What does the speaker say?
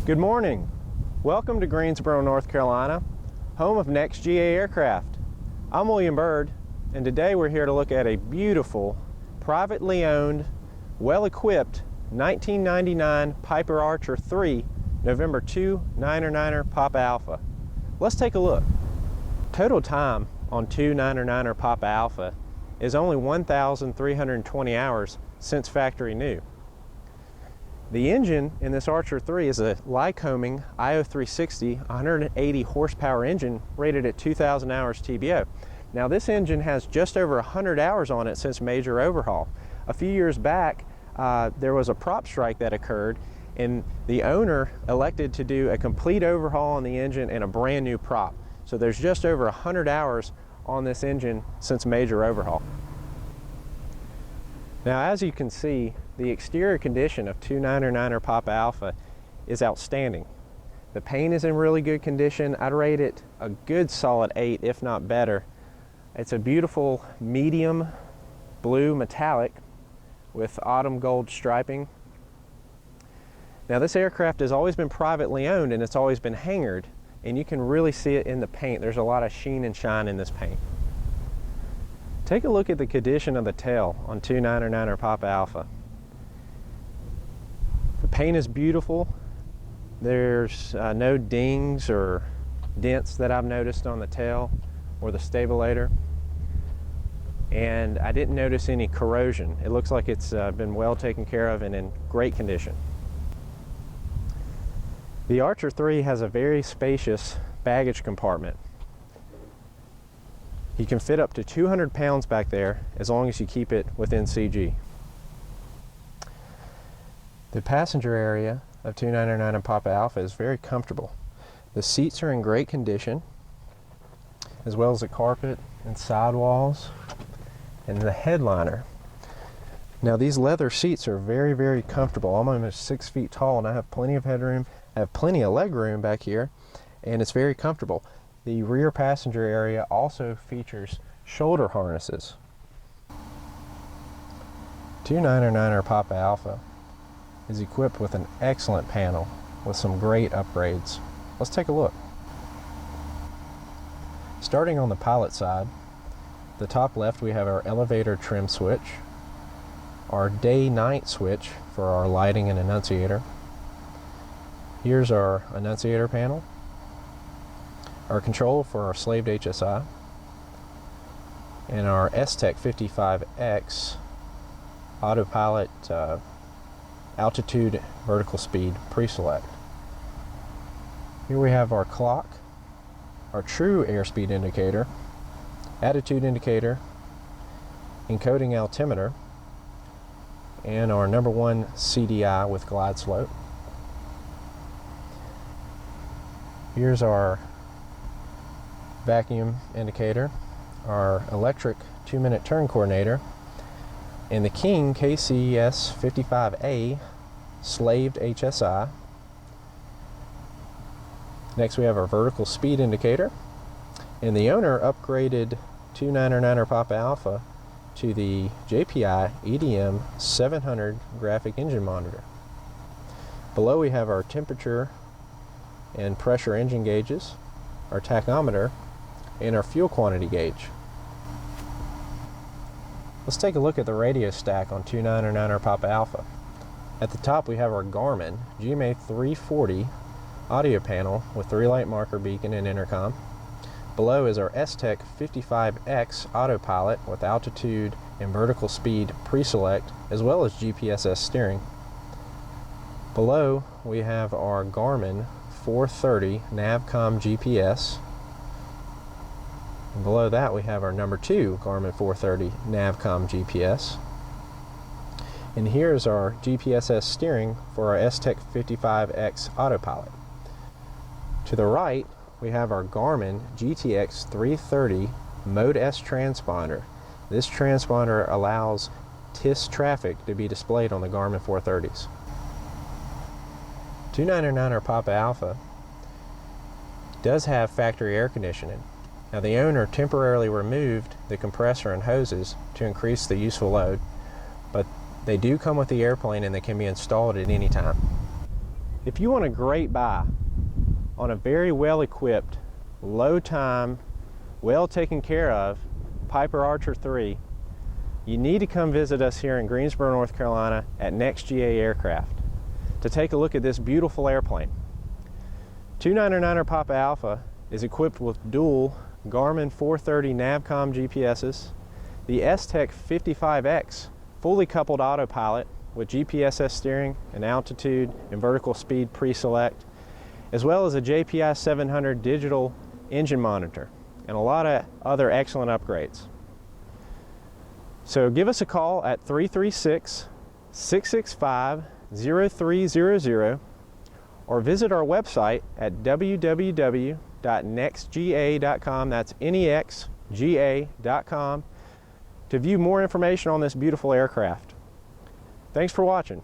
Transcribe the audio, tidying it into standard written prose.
Good morning. Welcome to Greensboro, North Carolina, home of NexGa Aircraft. I'm William Bird, and today we're here to look at a beautiful, privately owned, well-equipped 1999 Piper Archer III November 299er Papa Alpha. Let's take a look. Total time on 299er Papa Alpha is only 1,320 hours since factory new. The engine in this Archer III is a Lycoming IO360 180 horsepower engine rated at 2,000 hours TBO. Now this engine has just over 100 hours on it since major overhaul. A few years back there was a prop strike that occurred, and the owner elected to do a complete overhaul on the engine and a brand new prop. So there's just over 100 hours on this engine since major overhaul. Now, as you can see, the exterior condition of 299er Papa Alpha is outstanding. The paint is in really good condition. I'd rate it a good solid 8, if not better. It's a beautiful medium blue metallic with autumn gold striping. Now, this aircraft has always been privately owned and it's always been hangared, and you can really see it in the paint. There's a lot of sheen and shine in this paint. Take a look at the condition of the tail on 299er Papa Alpha. The paint is beautiful. There's no dings or dents that I've noticed on the tail or the stabilator. And I didn't notice any corrosion. It looks like it's been well taken care of and in great condition. The Archer III has a very spacious baggage compartment. You can fit up to 200 pounds back there as long as you keep it within CG. The passenger area of 299er Papa Alpha is very comfortable. The seats are in great condition, as well as the carpet and sidewalls and the headliner. Now these leather seats are very, very comfortable. I'm almost 6 feet tall and I have plenty of headroom. I have plenty of leg room back here, and it's very comfortable. The rear passenger area also features shoulder harnesses. 299er Papa Alpha is equipped with an excellent panel with some great upgrades. Let's take a look. Starting on the pilot side, the top left we have our elevator trim switch, our day-night switch for our lighting and annunciator. Here's our annunciator panel, our control for our slaved HSI, and our STEC 55X autopilot altitude vertical speed pre-select. Here we have our clock, our true airspeed indicator, attitude indicator, encoding altimeter, and our #1 CDI with glide slope. Here's our vacuum indicator, our electric 2-minute turn coordinator, and the King KCS 55A slaved HSI. Next we have our vertical speed indicator, and the owner upgraded 299er Papa Alpha to the JPI EDM 700 graphic engine monitor. Below we have our temperature and pressure engine gauges, our tachometer, and our fuel quantity gauge. Let's take a look at the radio stack on 299er Papa Alpha. At the top we have our Garmin GMA 340 audio panel with 3-light marker beacon and intercom. Below is our STEC 55X autopilot with altitude and vertical speed pre-select, as well as GPSS steering. Below we have our Garmin 430 Navcom GPS. And below that we have our #2 Garmin 430 Navcom GPS. And here's our GPSS steering for our STEC 55X autopilot. To the right we have our Garmin GTX 330 Mode S transponder. This transponder allows TIS traffic to be displayed on the Garmin 430s. 299er Papa Alpha does have factory air conditioning. Now the owner temporarily removed the compressor and hoses to increase the useful load, but they do come with the airplane and they can be installed at any time. If you want a great buy on a very well-equipped, low-time, well-taken care of Piper Archer III, you need to come visit us here in Greensboro, North Carolina at NexGa Aircraft to take a look at this beautiful airplane. 299PA Alpha is equipped with dual Garmin 430 Navcom GPSs, the S-Tech 55X fully coupled autopilot with GPSS steering and altitude and vertical speed pre-select, as well as a JPI 700 digital engine monitor and a lot of other excellent upgrades. So give us a call at 336-665-0300 or visit our website at www.nexga.com, that's NEXGA.com, to view more information on this beautiful aircraft. Thanks for watching.